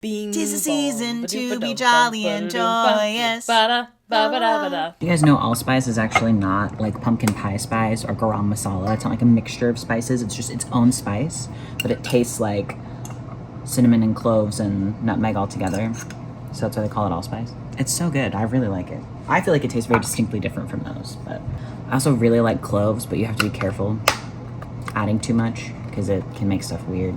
Bing, 'tis the season to be jolly and joyous. You guys know allspice is actually not like pumpkin pie spice or garam masala. It's not like a mixture of spices. It's just its own spice, but it tastes like cinnamon and cloves and nutmeg all together. So that's why they call it allspice. It's so good. I really like it. I feel like it tastes very distinctly different from those, but I also really like cloves, but you have to be careful adding too much because it can make stuff weird.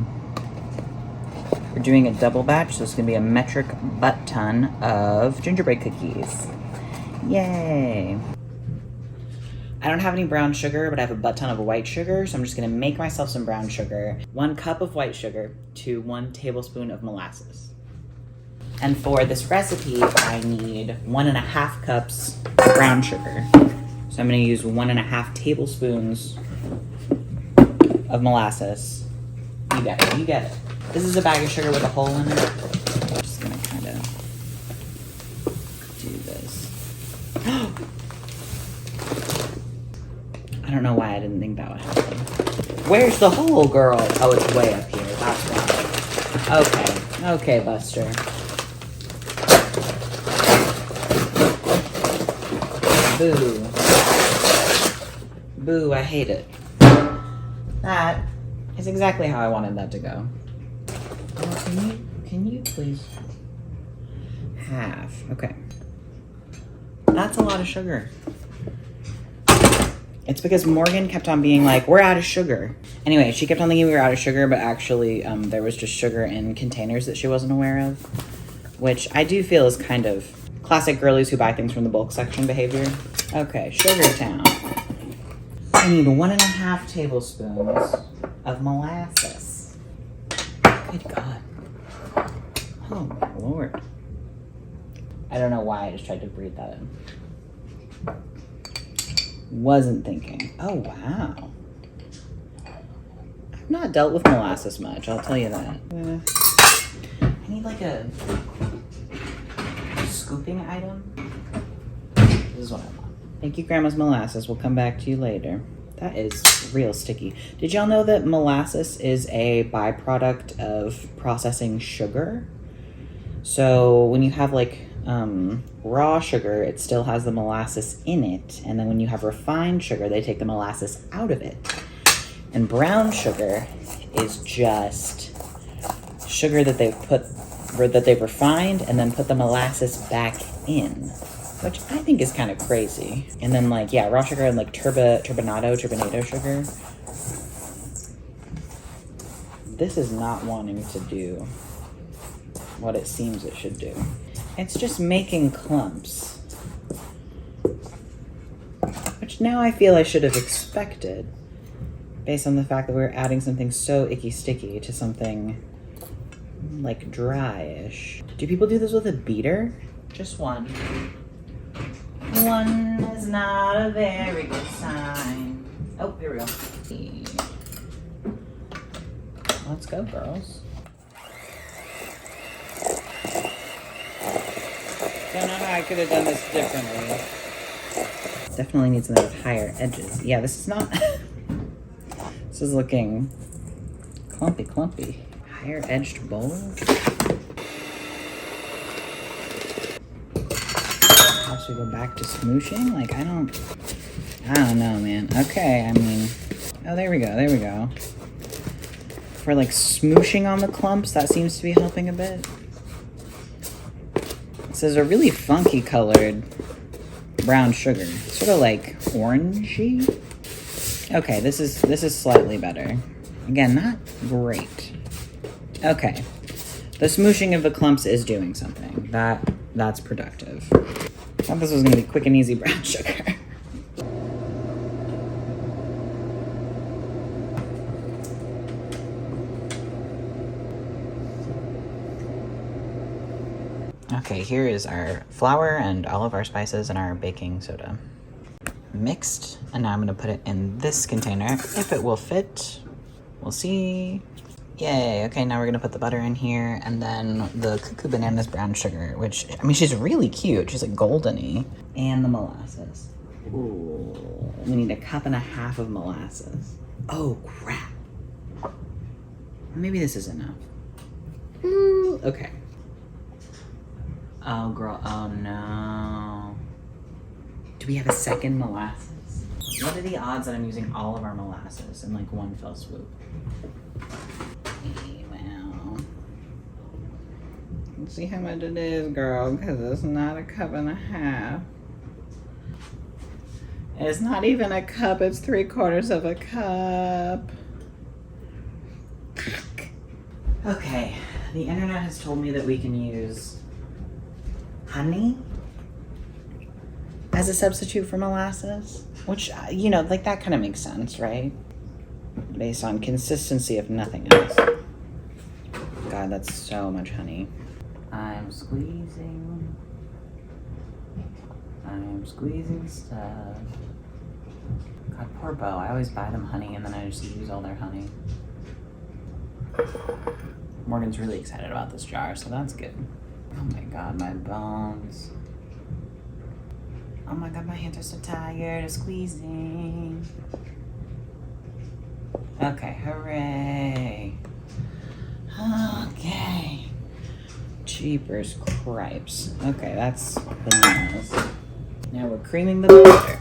We're doing a double batch, so it's gonna be a metric butt ton of gingerbread cookies. Yay! I don't have any brown sugar, but I have a butt ton of white sugar, so I'm just gonna make myself some brown sugar. 1 cup of white sugar to 1 tablespoon of molasses. And for this recipe, I need 1.5 cups of brown sugar. So I'm gonna use 1.5 tablespoons of molasses. You get it, you get it. This is a bag of sugar with a hole in it. I'm just gonna kind of do this. I don't know why I didn't think that would happen. Where's the hole, girl? Oh, it's way up here. That's why. Okay. Okay, Buster. Boo. Boo, I hate it. That is exactly how I wanted that to go. Oh, can you please? Half. Okay. That's a lot of sugar. It's because Morgan kept on being like, we're out of sugar. Anyway, she kept on thinking we were out of sugar, but actually there was just sugar in containers that she wasn't aware of, which I do feel is kind of classic girlies who buy things from the bulk section behavior. Okay, Sugar Town. I need 1.5 tablespoons of molasses. Good God. Oh my Lord. I don't know why I just tried to breathe that in. Wasn't thinking. Oh, wow. I've not dealt with molasses much, I'll tell you that. I need like a scooping item. This is what I want. Thank you, Grandma's molasses. We'll come back to you later. That is real sticky. Did y'all know that molasses is a byproduct of processing sugar? So when you have like raw sugar, it still has the molasses in it. And then when you have refined sugar, they take the molasses out of it. And brown sugar is just sugar that they've refined and then put the molasses back in, which I think is kind of crazy. And then like, yeah, raw sugar and like turbinado sugar. This is not wanting to do what it seems it should do. It's just making clumps, which now I feel I should have expected based on the fact that we're adding something so icky sticky to something like dry-ish. Do people do this with a beater? Just one. One is not a very good sign. Oh, here we go. Let's go, girls. Don't know how I could have done this differently. Definitely need something with higher edges. Yeah, this is not... This is looking clumpy. Higher edged bowl. How should we go back to smooshing? Like, I don't know, man. Okay, I mean... Oh, there we go. For like smooshing on the clumps, that seems to be helping a bit. This is a really funky colored brown sugar. Sort of like orangey. Okay, this is slightly better. Again, not great. Okay. The smooshing of the clumps is doing something. That's productive. I thought this was gonna be quick and easy brown sugar. Okay, here is our flour and all of our spices and our baking soda. Mixed, and now I'm gonna put it in this container. If it will fit, we'll see. Yay, okay, now we're gonna put the butter in here, and then the Cuckoo Bananas brown sugar, which, I mean, she's really cute. She's like golden-y. And the molasses. Ooh, we need 1.5 cups of molasses. Oh, crap. Maybe this is enough. Ooh, okay. Oh, girl. Oh, no. Do we have a second molasses? What are the odds that I'm using all of our molasses in like one fell swoop? Well, let's see how much it is, girl, because it's not a cup and a half. It's not even a cup, it's 3/4 of a cup. Okay, the internet has told me that we can use honey as a substitute for molasses, which, you know, like that kind of makes sense, right? Based on consistency, if nothing else. God, that's so much honey. I'm squeezing stuff. God, poor Bo. I always buy them honey and then I just use all their honey. Morgan's really excited about this jar, so that's good. Oh my God, my bones. Oh my God, my hands are so tired of squeezing. Okay, hooray. Okay. Jeepers cripes. Okay, that's bananas. Now we're creaming the butter.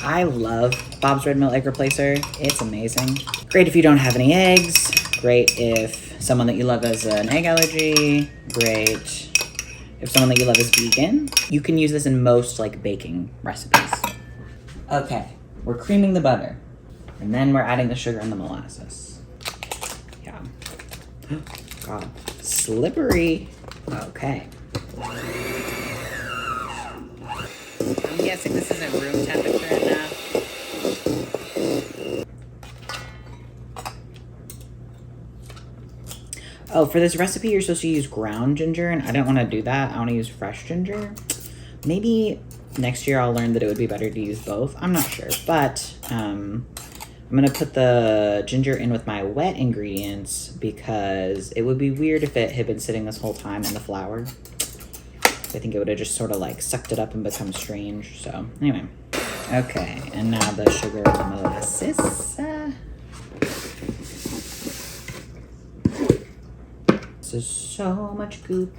I love Bob's Red Mill Egg Replacer. It's amazing. Great if you don't have any eggs. Great if someone that you love has an egg allergy. Great if someone that you love is vegan. You can use this in most like baking recipes. Okay, we're creaming the butter. And then we're adding the sugar and the molasses. Yeah. God, slippery. Okay. I'm guessing this isn't room temperature enough. Oh, for this recipe, you're supposed to use ground ginger, and I don't want to do that. I want to use fresh ginger. Maybe next year I'll learn that it would be better to use both. I'm not sure, but I'm going to put the ginger in with my wet ingredients because it would be weird if it had been sitting this whole time in the flour. I think it would have just sort of like sucked it up and become strange. So anyway, okay, and now the sugar and the molasses. This is so much goop.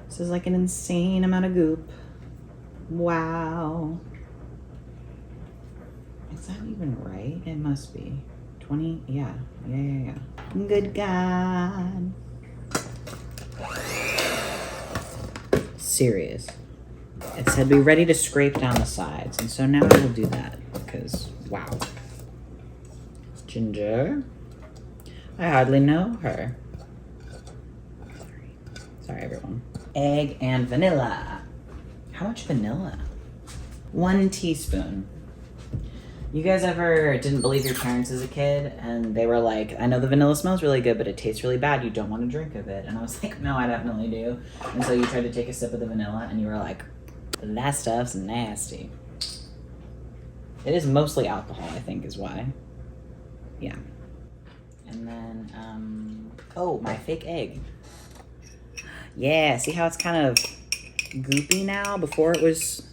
This is like an insane amount of goop. Wow. Is that even right? It must be. 20, yeah. Good God. Serious. It said be ready to scrape down the sides, and so now I will do that because wow. Ginger. I hardly know her. Sorry everyone. Egg and vanilla. How much vanilla? 1 teaspoon. You guys ever didn't believe your parents as a kid and they were like, I know the vanilla smells really good, but it tastes really bad. You don't want to drink of it. And I was like, no, I definitely do. And so you tried to take a sip of the vanilla and you were like, that stuff's nasty. It is mostly alcohol, I think, is why. Yeah. And then, oh, my fake egg. Yeah, see how it's kind of goopy now? Before it was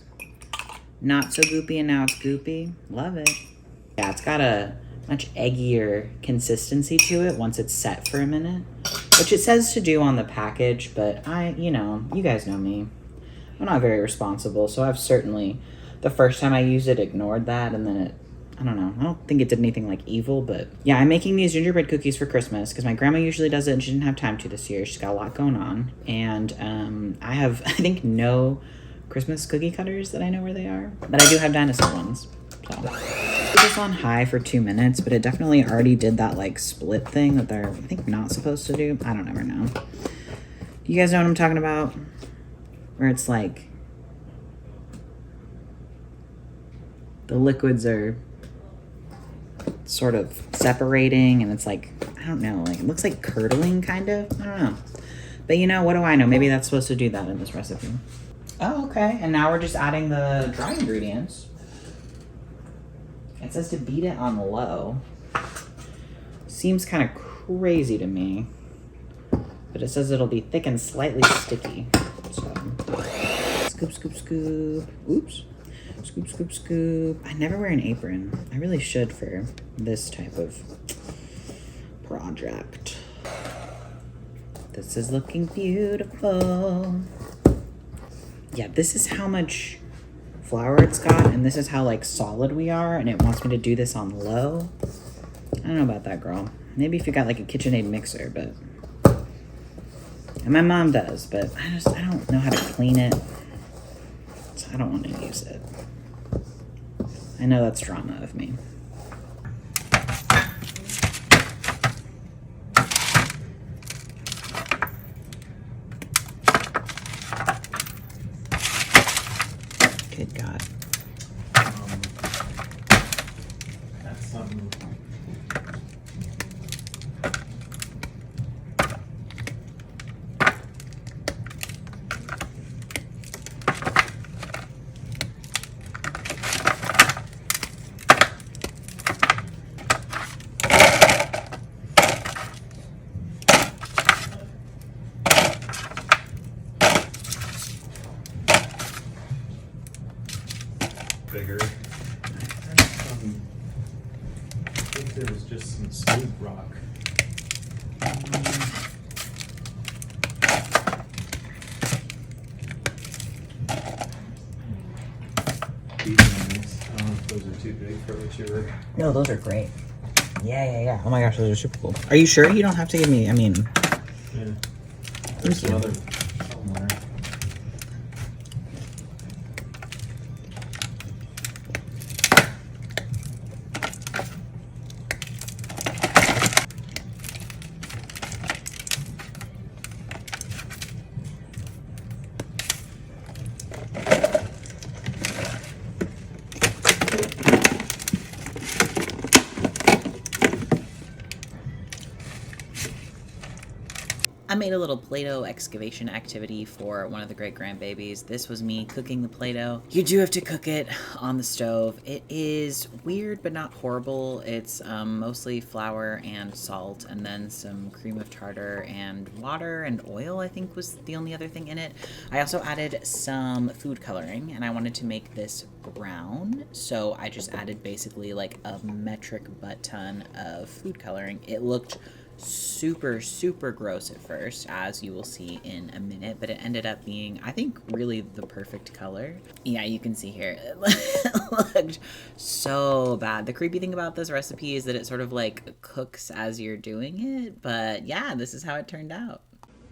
not so goopy and now it's goopy. Love it. Yeah, it's got a much eggier consistency to it once it's set for a minute, which it says to do on the package, but you know, you guys know me. I'm not very responsible, so I've certainly, the first time I used it, ignored that, and then I don't know, I don't think it did anything like evil, but yeah, I'm making these gingerbread cookies for Christmas because my grandma usually does it and she didn't have time to this year. She's got a lot going on, and I have, I think, no Christmas cookie cutters that I know where they are, but I do have dinosaur ones. So put this on high for 2 minutes, but it definitely already did that like split thing that they're, I think, not supposed to do. I don't ever know. You guys know what I'm talking about? Where it's like the liquids are sort of separating and it's like, I don't know, like it looks like curdling kind of. I don't know. But you know, what do I know? Maybe that's supposed to do that in this recipe. Oh, okay. And now we're just adding the dry ingredients. It says to beat it on low. Seems kind of crazy to me. But it says it'll be thick and slightly sticky. So, scoop, scoop, scoop. Oops. Scoop, scoop, scoop. I never wear an apron. I really should for this type of project. This is looking beautiful. Yeah, this is how much flour it's got, and this is how like solid we are, and it wants me to do this on low. I don't know about that, girl. Maybe if you got like a KitchenAid mixer, but... And my mom does, but I don't know how to clean it. So I don't want to use it. I know that's drama of me. Good God. That's something. Bigger. I think there was just some smooth rock. These are nice. I don't know if those are too big for what you were. No, those are great. Yeah. Oh my gosh, those are super cool. Are you sure you don't have to give me, Yeah. There's some you. other somewhere. I made a little Play-Doh excavation activity for one of the great grandbabies. This was me cooking the Play-Doh. You do have to cook it on the stove. It is weird but not horrible. It's mostly flour and salt, and then some cream of tartar and water and oil, I think, was the only other thing in it. I also added some food coloring, and I wanted to make this brown, so I just added basically like a metric butt ton of food coloring. It looked super gross at first, as you will see in a minute, but it ended up being, I think, really the perfect color. Yeah, you can see here, it looked so bad. The creepy thing about this recipe is that it sort of like cooks as you're doing it, but yeah, this is how it turned out.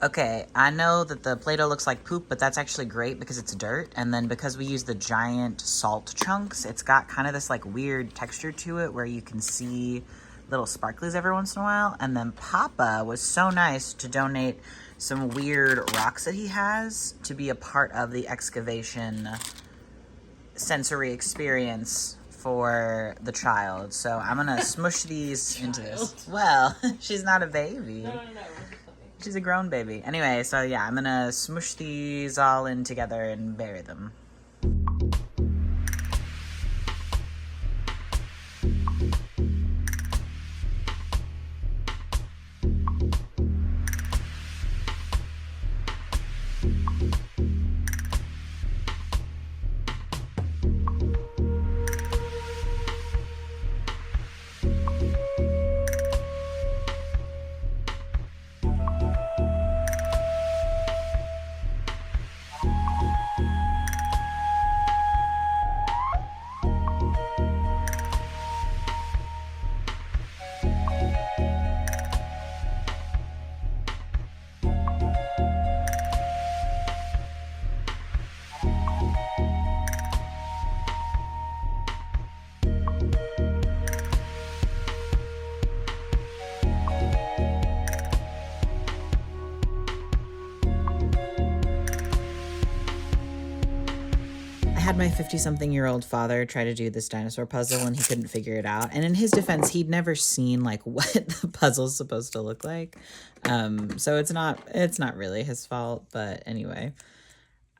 Okay, I know that the Play-Doh looks like poop, but that's actually great because it's dirt. And then because we use the giant salt chunks, it's got kind of this like weird texture to it where you can see little sparklies every once in a while. And then Papa was so nice to donate some weird rocks that he has to be a part of the excavation sensory experience for the child. So I'm gonna smush these into this. Well, she's not a baby. No. She's a grown baby. Anyway, so yeah, I'm gonna smush these all in together and bury them. Had my 50-something-year-old father try to do this dinosaur puzzle and he couldn't figure it out. And in his defense, he'd never seen like what the puzzle's supposed to look like. So it's not really his fault. But anyway,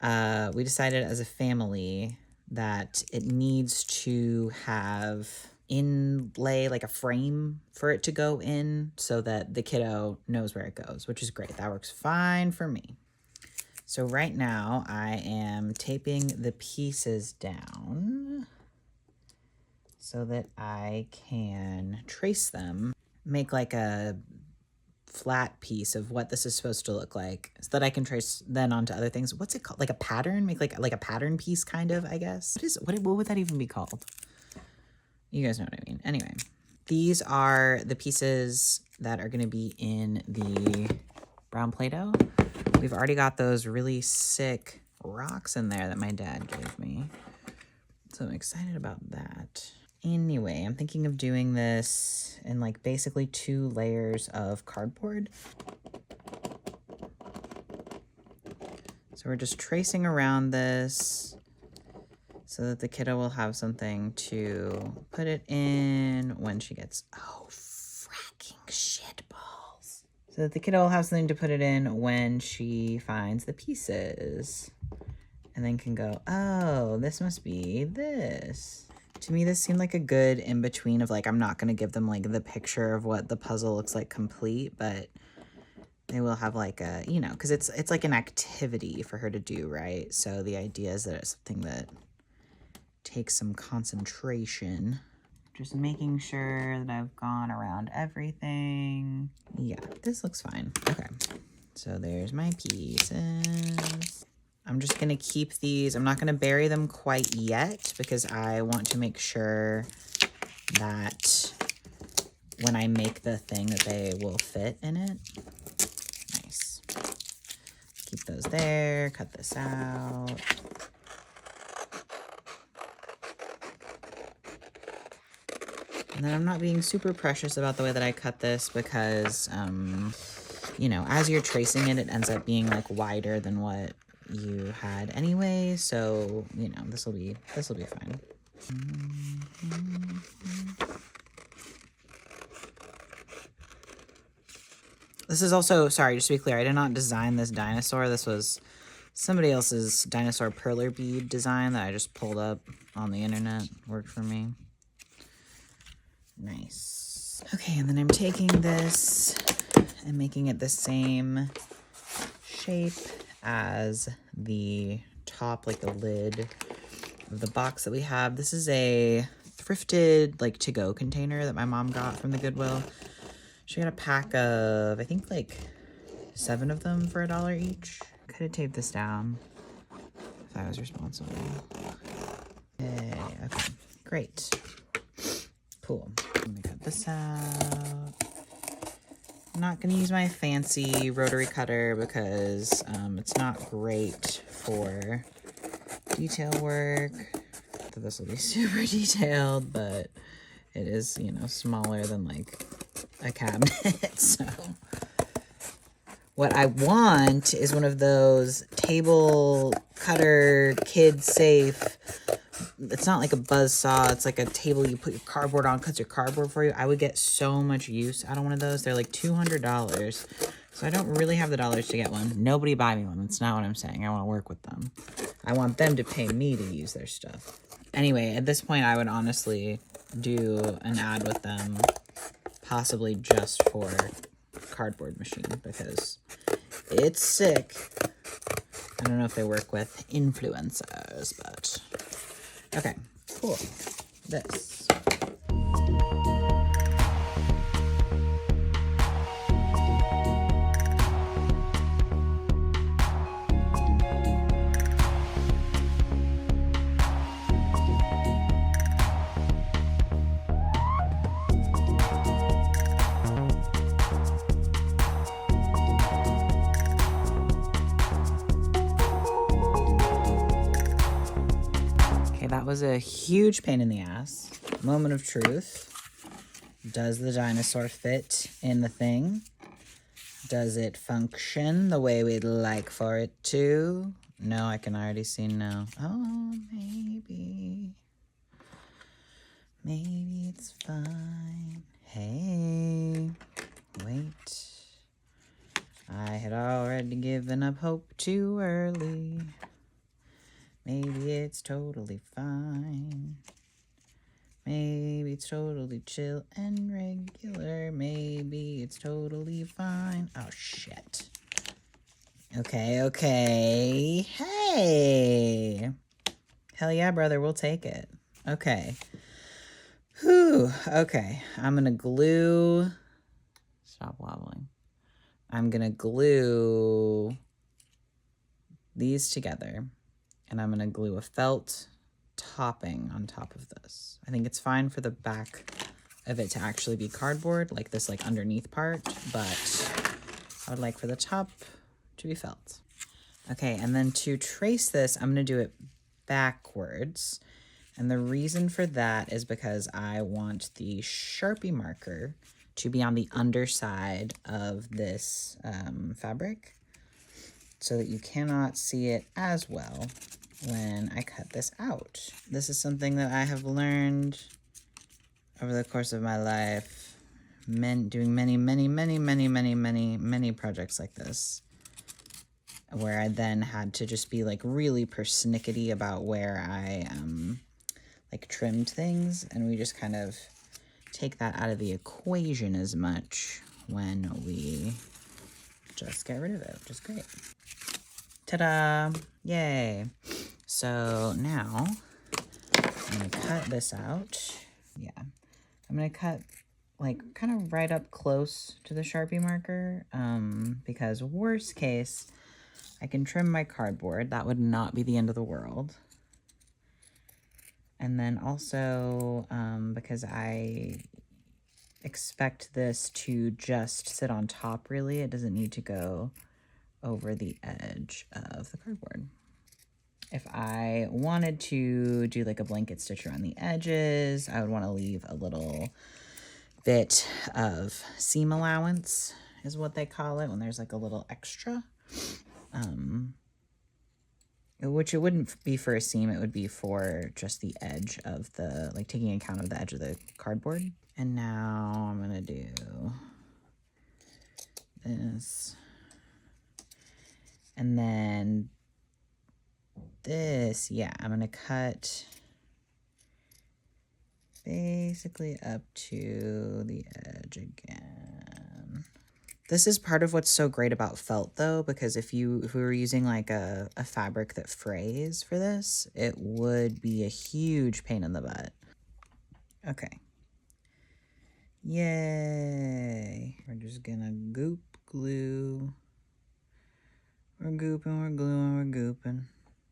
we decided as a family that it needs to have inlay, like a frame for it to go in so that the kiddo knows where it goes, which is great. That works fine for me. So right now I am taping the pieces down so that I can trace them, make like a flat piece of what this is supposed to look like so that I can trace then onto other things. What's it called? Like a pattern? Make like a pattern piece kind of, I guess. What would that even be called? You guys know what I mean. Anyway, these are the pieces that are going to be in the brown Play-Doh. We've already got those really sick rocks in there that my dad gave me. So I'm excited about that. Anyway, I'm thinking of doing this in like basically 2 layers of cardboard. So we're just tracing around this so that the kiddo will have something to put it in when she gets, oh, fracking shit balls. So that the kiddo will have something to put it in when she finds the pieces. And then can go, oh, this must be this. To me, this seemed like a good in-between of like, I'm not going to give them like the picture of what the puzzle looks like complete, but they will have like a, you know, because it's like an activity for her to do, right? So the idea is that it's something that takes some concentration. Just making sure that I've gone around everything. Yeah, this looks fine. Okay, so there's my pieces. I'm just gonna keep these. I'm not gonna bury them quite yet because I want to make sure that when I make the thing that they will fit in it. Nice. Keep those there, cut this out. And then I'm not being super precious about the way that I cut this because, you know, as you're tracing it, it ends up being like wider than what you had anyway. So, you know, this will be fine. This is also, sorry, just to be clear, I did not design this dinosaur. This was somebody else's dinosaur perler bead design that I just pulled up on the internet. Worked for me. Nice. Okay, and then I'm taking this and making it the same shape as the top, like the lid of the box that we have. This is a thrifted, like, to-go container that my mom got from the Goodwill. She got a pack of, I think, like 7 of them for $1 each. Could have taped this down if I was responsible. Okay, great. Cool. I'm gonna cut this out. I'm not gonna use my fancy rotary cutter because it's not great for detail work. So this will be super detailed, but it is, you know, smaller than like a cabinet. So what I want is one of those table cutter, kid safe. It's not like a buzz saw. It's like a table you put your cardboard on, cuts your cardboard for you. I would get so much use out of one of those. They're like $200. So I don't really have the dollars to get one. Nobody buy me one. That's not what I'm saying. I want to work with them. I want them to pay me to use their stuff. Anyway, at this point, I would honestly do an ad with them, possibly just for cardboard machine, because it's sick. I don't know if they work with influencers, but okay, cool. This. That was a huge pain in the ass. Moment of truth. Does the dinosaur fit in the thing? Does it function the way we'd like for it to? No, I can already see no. Oh, maybe. Maybe it's fine. Hey, wait. I had already given up hope too early. Maybe it's totally fine. Maybe it's totally chill and regular. Maybe it's totally fine. Oh, shit. Okay, okay. Hey. Hell yeah, brother, we'll take it. Okay. Whew. Okay, I'm gonna glue. Stop wobbling. I'm gonna glue these together, and I'm gonna glue a felt topping on top of this. I think it's fine for the back of it to actually be cardboard, like this like underneath part, but I would like for the top to be felt. Okay, and then to trace this, I'm gonna do it backwards. And the reason for that is because I want the Sharpie marker to be on the underside of this fabric so that you cannot see it as well when I cut this out. This is something that I have learned over the course of my life, doing many projects like this, where I then had to just be like really persnickety about where I like trimmed things, and we just kind of take that out of the equation as much when we just get rid of it, which is great. Ta-da! Yay! So now I'm gonna cut this out. Yeah, I'm gonna cut like kind of right up close to the Sharpie marker, because worst case, I can trim my cardboard. That would not be the end of the world. And then also, because I expect this to just sit on top, really, it doesn't need to go over the edge of the cardboard. If I wanted to do like a blanket stitch around the edges, I would want to leave a little bit of seam allowance, is what they call it, when there's like a little extra. Which it wouldn't be for a seam, it would be for just the edge of the, like taking account of the edge of the cardboard. And now I'm gonna do this. And then this, yeah, I'm gonna cut basically up to the edge again. This is part of what's so great about felt, though, because if we were using like a fabric that frays for this, it would be a huge pain in the butt. Okay. Yay. We're just gonna goop glue. We're gooping, we're gluing, we're gooping.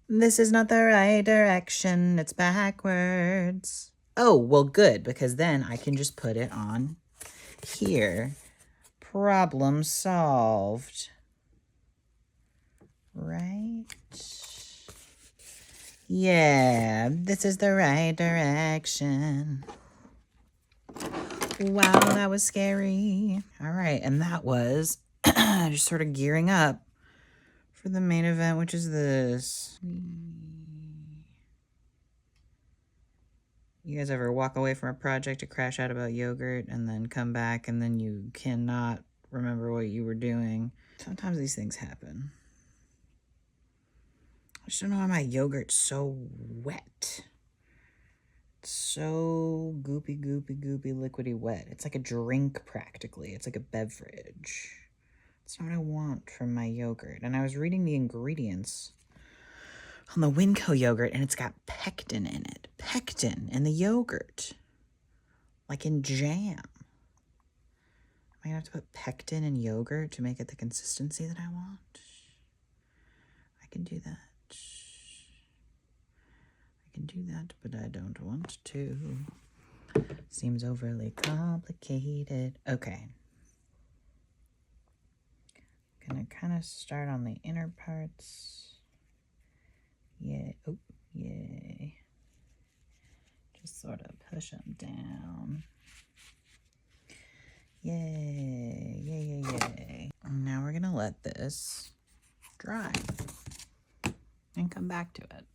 This is not the right direction. It's backwards. Oh, well, good, because then I can just put it on here. Problem solved. Right? Yeah, this is the right direction. Wow, that was scary. All right, and that was just sort of gearing up for the main event, which is this. You guys ever walk away from a project to crash out about yogurt and then come back and then you cannot remember what you were doing? Sometimes these things happen. I just don't know why my yogurt's so wet. It's so goopy, liquidy wet. It's like a drink practically. It's like a beverage. It's not what I want from my yogurt. And I was reading the ingredients on the Winco yogurt, and it's got pectin in it. Pectin in the yogurt. Like in jam. Am I gonna have to put pectin in yogurt to make it the consistency that I want? I can do that. I can do that, but I don't want to. Seems overly complicated. Okay. Gonna kind of start on the inner parts. Yeah, oh, yay. Just sort of push them down. Yay, yay. Now we're gonna let this dry and come back to it.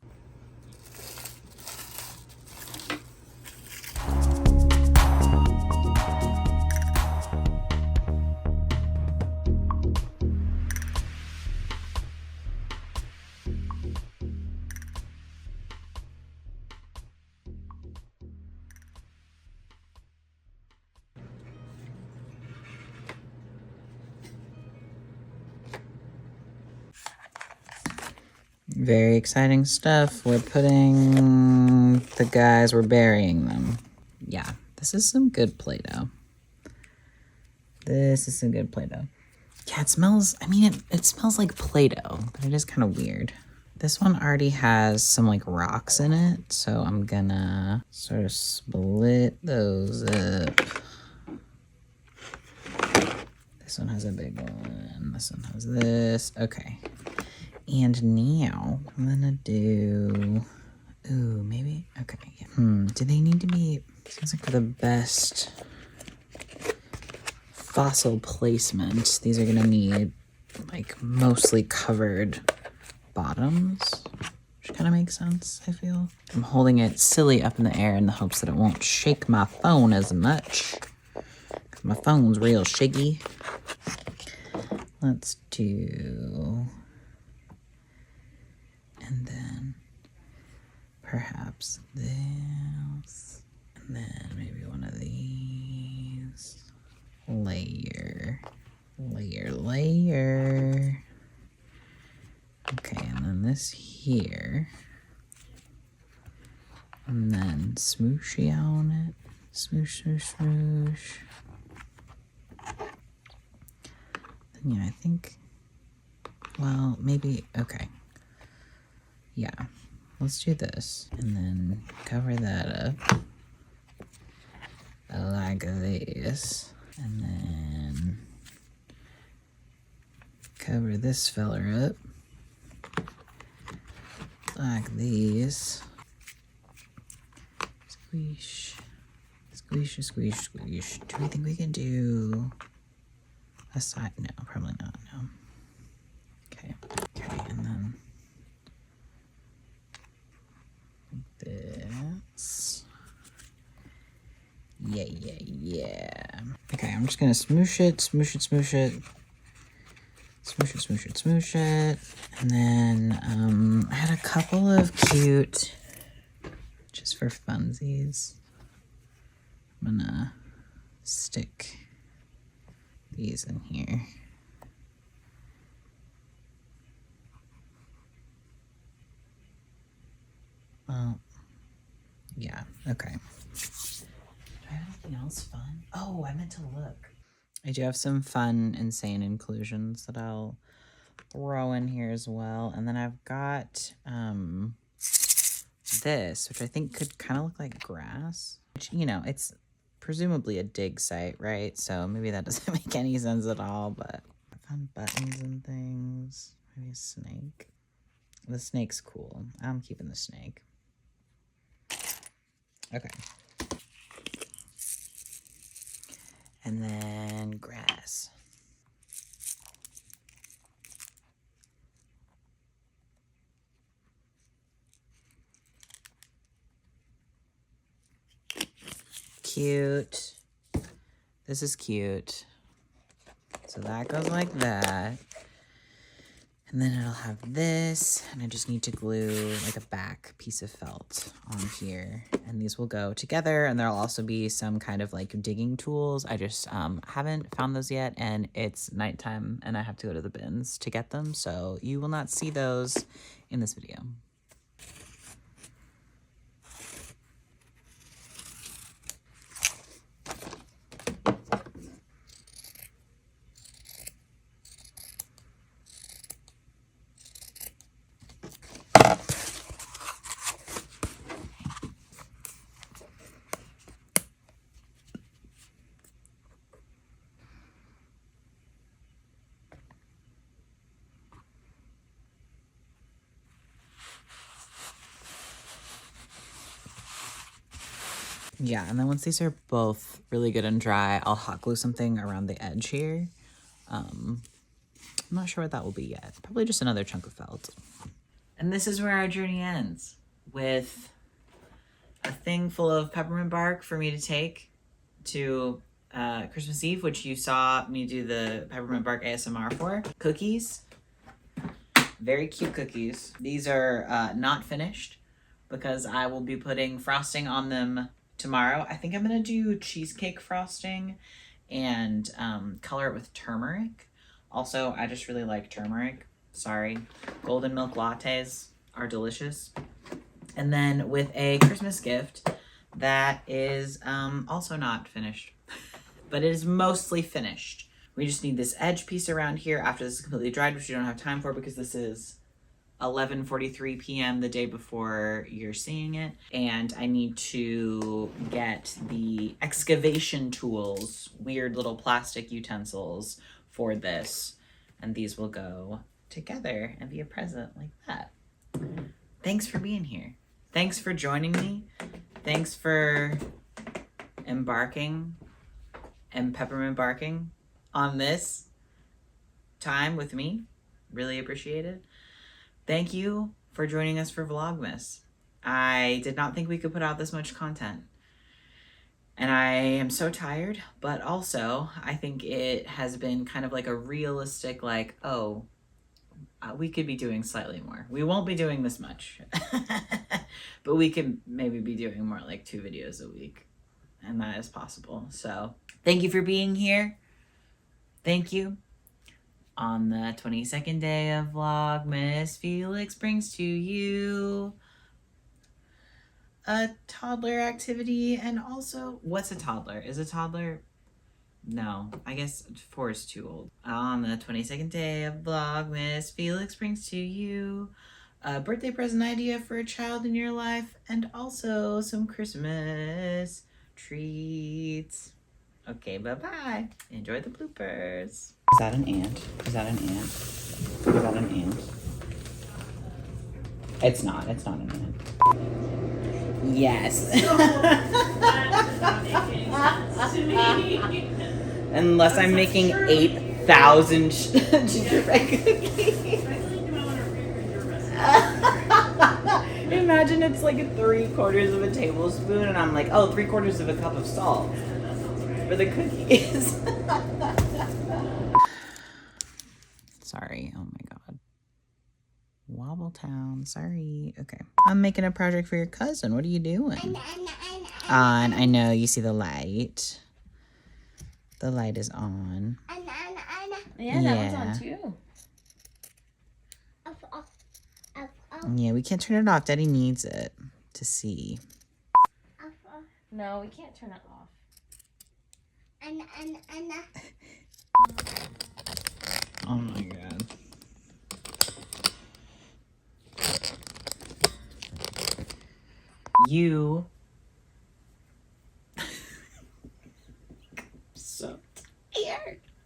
Very exciting stuff. We're putting the guys, we're burying them. Yeah, this is some good Play-Doh. This is some good Play-Doh. Yeah, it smells, I mean, it smells like Play-Doh, but it is kind of weird. This one already has some like rocks in it, so I'm gonna sort of split those up. This one has a big one, this one has this, okay. And now I'm gonna do, ooh, maybe, okay, yeah. Do they need to be, seems like for the best fossil placement, these are gonna need like mostly covered bottoms, which kind of makes sense, I feel. I'm holding it silly up in the air in the hopes that it won't shake my phone as much. My phone's real shaky. Let's do, and then perhaps this, and then maybe one of these. Layer, layer, layer. Okay, and then this here. And then smooshy on it. Smoosh, smoosh, smoosh. Then yeah, I think, well, maybe, okay. Yeah, let's do this. And then cover that up. Like this. And then cover this feller up. Like these. Squish. Squish, squish, squish. Do we think we can do a side? No, probably not, no. Okay, okay, and then this. Yeah, yeah, yeah. Okay, I'm just gonna smoosh it, smoosh it, smoosh it. Smoosh it, smoosh it, smoosh it. And then I had a couple of cute, just for funsies. I'm gonna stick these in here. Well, yeah, okay. Do I have anything else fun? Oh, I meant to look. I do have some fun, insane inclusions that I'll throw in here as well. And then I've got this, which I think could kind of look like grass. Which, you know, it's presumably a dig site, right? So maybe that doesn't make any sense at all, but I found buttons and things. Maybe a snake. The snake's cool. I'm keeping the snake. Okay. And then grass. Cute. This is cute. So that goes like that. And then it'll have this, and I just need to glue like a back piece of felt on here. And these will go together, and there'll also be some kind of like digging tools. I just haven't found those yet, and it's nighttime, and I have to go to the bins to get them. So you will not see those in this video. Yeah, and then once these are both really good and dry, I'll hot glue something around the edge here. I'm not sure what that will be yet. Probably just another chunk of felt. And this is where our journey ends, with a thing full of peppermint bark for me to take to Christmas Eve, which you saw me do the peppermint bark ASMR for. Cookies. Very cute cookies. These are not finished because I will be putting frosting on them tomorrow. I think I'm gonna do cheesecake frosting and color it with turmeric. Also, I just really like turmeric. Sorry. Golden milk lattes are delicious. And then with a Christmas gift that is also not finished, but it is mostly finished. We just need this edge piece around here after this is completely dried, which we don't have time for because this is 11:43 p.m. the day before you're seeing it. And I need to get the excavation tools, weird little plastic utensils for this. And these will go together and be a present like that. Thanks for being here. Thanks for joining me. Thanks for embarking and peppermint barking on this time with me. Really appreciate it. Thank you for joining us for Vlogmas. I did not think we could put out this much content. And I am so tired, but also I think it has been kind of like a realistic, like, oh, we could be doing slightly more. We won't be doing this much, but we can maybe be doing more like 2 videos a week. And that is possible. So thank you for being here. Thank you. On the 22nd day of Vlogmas, Felix brings to you a toddler activity. And also, what's a toddler? Is a toddler? No, I guess 4 is too old. On the 22nd day of Vlogmas, Felix brings to you a birthday present idea for a child in your life and also some Christmas treats. Okay, bye-bye. Enjoy the bloopers. Is that an ant? Is that an ant? Is that an ant? It's not an ant. Yes. Unless I'm making 8,000 gingerbread cookies. Imagine it's like 3/4 of a tablespoon and I'm like, oh, 3/4 of a cup of salt for the cookies. Sorry, oh my god. Wobbletown, sorry. Okay. I'm making a project for your cousin. What are you doing? On, I know, you see the light. The light is on. Yeah, that one's on too. Yeah, we can't turn it off. Daddy needs it to see. No, we can't turn it off. Oh my god. You